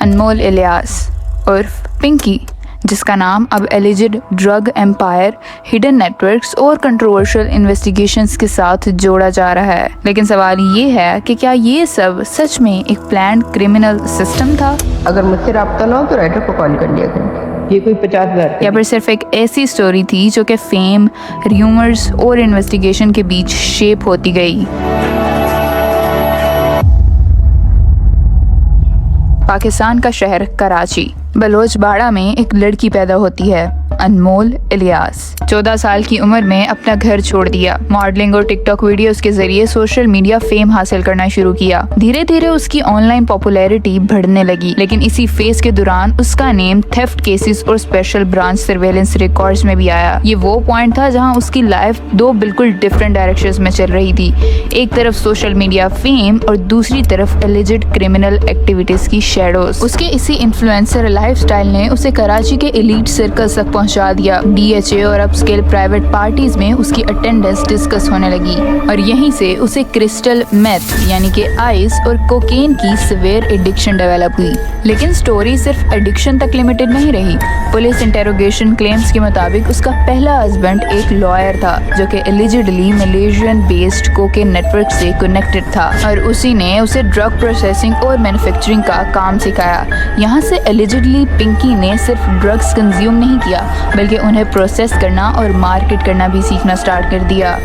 अनमोल इलियास उर्फ पिंकी, जिसका नाम अब alleged drug empire, hidden networks और कंट्रोवर्शियल इन्वेस्टिगेशंस के साथ जोड़ा जा रहा है। लेकिन सवाल ये है कि क्या ये सब सच में एक प्लान्ड क्रिमिनल सिस्टम था? अगर मुझसे रब्ता ना हो तो राइटर को कॉल कर लिया करें। ये कोई 50,000 या फिर सिर्फ एक ऐसी स्टोरी थी जो कि फेम, र्यूमर्स और इन्वेस्टिगेशन के बीच शेप होती गई। पाकिस्तान का शहर कराची, बलोचबाड़ा में एक लड़की पैदा होती है, अनमोल इलियास। 14 साल की उम्र में अपना घर छोड़ दिया, मॉडलिंग और टिकटॉक वीडियोस के जरिए सोशल मीडिया फेम हासिल करना शुरू किया। धीरे धीरे उसकी ऑनलाइन पॉपुलैरिटी बढ़ने लगी, लेकिन इसी फेज के दौरान उसका नेम थेफ्ट केसेस और स्पेशल ब्रांच सर्वेलेंस रिकॉर्ड्स में भी आया। ये वो पॉइंट था जहां उसकी लाइफ दो बिल्कुल डिफरेंट डायरेक्शंस में चल रही थी। एक तरफ सोशल मीडिया फेम और दूसरी तरफ एलिजिड क्रिमिनल एक्टिविटीज की शैडोज। उसके इसी इन्फ्लुएंसर लाइफस्टाइल ने उसे कराची के एलीट सर्कल्स तक पहुंचा दिया। DHA और अपस्केल प्राइवेट पार्टीज में उसकी अटेंडेंस डिस्कस होने लगी और यहीं से उसे क्रिस्टल मेथ यानी कि आइस और कोकेन की सिवियर एडिक्शन डेवलप हुई। लेकिन स्टोरी सिर्फ एडिक्शन तक लिमिटेड नहीं रही। पुलिस इंटेरोगेशन क्लेम्स के मुताबिक उसका पहला हस्बैंड एक लॉयर था जो कि allegedly Malaysian based cocaine network से कनेक्टेड था और उसी ने उसे ड्रग प्रोसेसिंग और मैन्युफैक्चरिंग का काम सिखाया। यहाँ से एलिजिडली पिंकी ने सिर्फ ड्रग्स कंज्यूम नहीं किया बल्कि उन्हें प्रोसेस करना और मार्केट करना भी सीखना स्टार्ट कर दिया।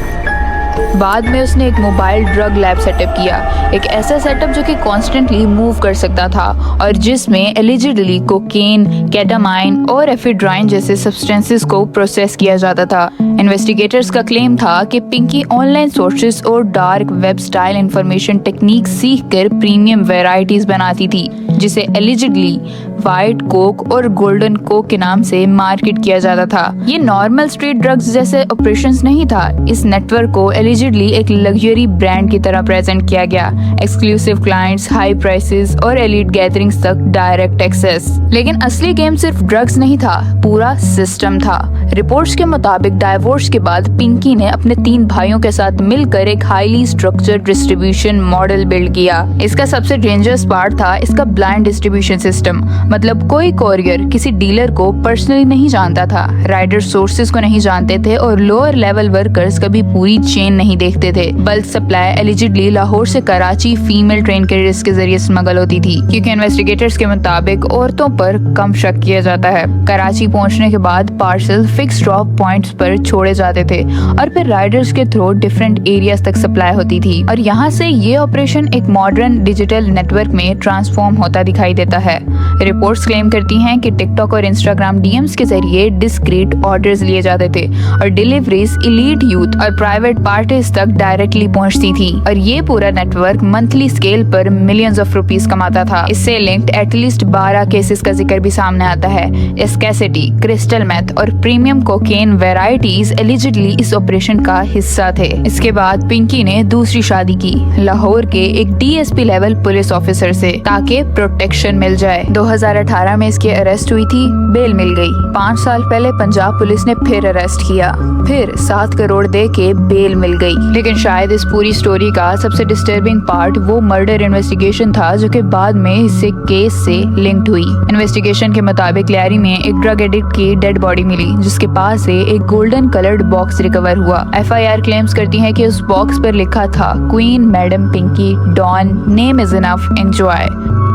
बाद में उसने एक मोबाइल ड्रग लैब सेटअप किया, एक ऐसा सेटअप जो कि कॉन्स्टेंटली मूव कर सकता था और जिसमें एलिजिडली कोकेन, केटामाइन और एफेड्राइन जैसे सब्सटेंसेस को प्रोसेस किया जाता था। इन्वेस्टिगेटर्स का क्लेम था कि पिंकी ऑनलाइन सोर्सेज और dark web style information technique सीखकर प्रीमियम वैरायटीज बनाती थी, जिसे एलिजिडली व्हाइट कोक और गोल्डन कोक के नाम से मार्केट किया जाता था। ये नॉर्मल स्ट्रीट ड्रग्स जैसे ऑपरेशंस नहीं था। इस नेटवर्क को एलिजिडली एक लग्जरी ब्रांड की तरह प्रेजेंट किया गया। एक्सक्लूसिव क्लाइंट्स, हाई प्राइसेस और एलीट गैदरिंग्स तक डायरेक्ट एक्सेस। लेकिन असली गेम सिर्फ ड्रग्स नहीं था, पूरा सिस्टम था। रिपोर्ट्स के मुताबिक डाइवोर्स के बाद पिंकी ने अपने 3 भाइयों के साथ मिलकर एक highly structured distribution model build किया। इसका सबसे डेंजरस पार्ट था इसका ब्लाइंड डिस्ट्रीब्यूशन सिस्टम। मतलब कोई कोरियर किसी डीलर को पर्सनली नहीं जानता था, राइडर सोर्सेज को नहीं जानते थे और लोअर लेवल वर्कर्स कभी पूरी चेन नहीं देखते थे। बल्क सप्लाई एलिजिडली लाहौर से कराची फीमेल ट्रेन कैरियर्स के जरिए स्मगल होती थी, क्योंकि इन्वेस्टिगेटर्स के मुताबिक औरतों पर कम शक किया जाता है। कराची पहुंचने के बाद पार्सल फिक्स ड्रॉप पॉइंट्स पर छोड़े जाते थे और फिर राइडर्स के थ्रू डिफरेंट एरियाज तक सप्लाई होती थी और यहाँ से ये ऑपरेशन एक मॉडर्न डिजिटल नेटवर्क में ट्रांसफॉर्म होता दिखाई देता है। रिपोर्ट्स क्लेम करती हैं कि टिकटॉक और इंस्टाग्राम डीएम्स के जरिए डिस्क्रीट ऑर्डर्स लिए जाते थे और डिलीवरीज एलीट यूथ और प्राइवेट पार्टीज तक डायरेक्टली पहुंचती थी और ये पूरा नेटवर्क मंथली स्केल पर मिलियंस ऑफ रुपीस कमाता था। इससे लिंक्ड एटलीस्ट 12 केसेस का जिक्र भी सामने आता है। स्कैसिटी, क्रिस्टल मेथ और प्रीमियम कोकेन वैरायटीज एलिजिडली इस ऑपरेशन का हिस्सा थे। इसके बाद पिंकी ने दूसरी शादी की, लाहौर के एक DSP लेवल पुलिस ऑफिसर से, ताकि प्रोटेक्शन मिल जाए। 2018 में इसकी अरेस्ट हुई थी, बेल मिल गई। 5 साल पहले पंजाब पुलिस ने फिर अरेस्ट किया, फिर 7 करोड़ दे के बेल मिल गई। लेकिन शायद इस पूरी स्टोरी का सबसे डिस्टर्बिंग पार्ट वो मर्डर इन्वेस्टिगेशन था जो कि बाद में इससे केस से लिंक्ड हुई। इन्वेस्टिगेशन के मुताबिक लैरी में एक ड्रग एडिक्ट की डेड बॉडी मिली, जिसके पास से एक गोल्डन कलर्ड बॉक्स रिकवर हुआ। FIR क्लेम्स करती है कि उस बॉक्स पर लिखा था queen madam Pinky don, name is enough, enjoy.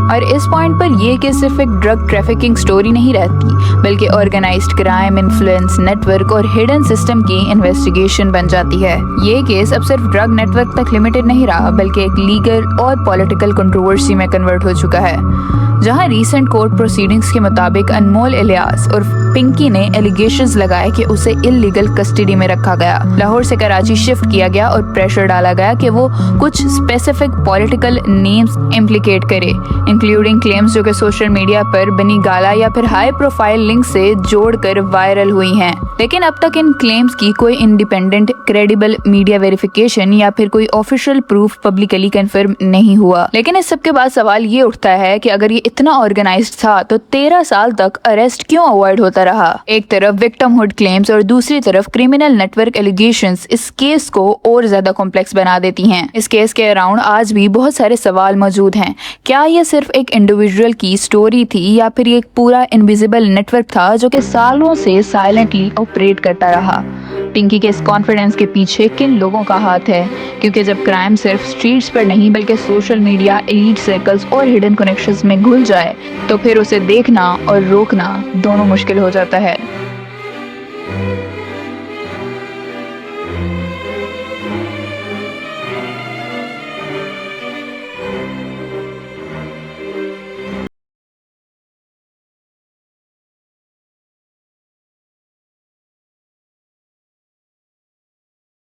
और इस पॉइंट पर ये केस सिर्फ एक ड्रग ट्रैफिकिंग स्टोरी नहीं रहती, बल्कि ऑर्गेनाइज्ड क्राइम, इन्फ्लुएंस नेटवर्क और हिडन सिस्टम की इन्वेस्टिगेशन बन जाती है। ये केस अब सिर्फ ड्रग नेटवर्क तक लिमिटेड नहीं रहा, बल्कि एक लीगल और पॉलिटिकल कंट्रोवर्सी में कन्वर्ट हो चुका है, जहां रीसेंट कोर्ट प्रोसीडिंग्स के मुताबिक अनमोल इलियास और पिंकी ने एलिगेशंस लगाए कि उसे इल्लीगल कस्टडी में रखा गया, लाहौर से कराची शिफ्ट किया गया और प्रेशर डाला गया कि वो कुछ स्पेसिफिक पॉलिटिकल नेम्स इम्प्लिकेट करे, इंक्लूडिंग क्लेम्स जो कि सोशल मीडिया पर बनी गाला या फिर हाई प्रोफाइल लिंक से जोड़कर वायरल हुई हैं। लेकिन अब तक इन क्लेम्स की कोई इंडिपेंडेंट क्रेडिबल मीडिया वेरिफिकेशन या फिर कोई ऑफिशियल प्रूफ पब्लिकली कंफर्म नहीं हुआ। लेकिन इस सब के बाद सवाल ये उठता है कि अगर ये इतना ऑर्गेनाइज्ड था तो 13 साल तक अरेस्ट क्यों अवॉइड होता रहा। एक तरफ विक्टिमहुड क्लेम्स और दूसरी तरफ क्रिमिनल नेटवर्क एलिगेशंस इस केस को और ज्यादा कॉम्प्लेक्स बना देती हैं। इस केस के अराउंड आज भी बहुत सारे सवाल मौजूद हैं। क्या यह सिर्फ एक इंडिविजुअल की स्टोरी थी या फिर ये एक पूरा इनविजिबल नेटवर्क था जो कि सालों से साइलेंटली ऑपरेट करता रहा? पिंकी के इस कॉन्फिडेंस के पीछे किन लोगों का हाथ है? क्योंकि जब क्राइम सिर्फ स्ट्रीट्स पर नहीं बल्कि सोशल मीडिया, एलीट सर्कल्स और हिडन कनेक्शंस में घुल जाए तो फिर उसे देखना और रोकना दोनों मुश्किल हो जाता है।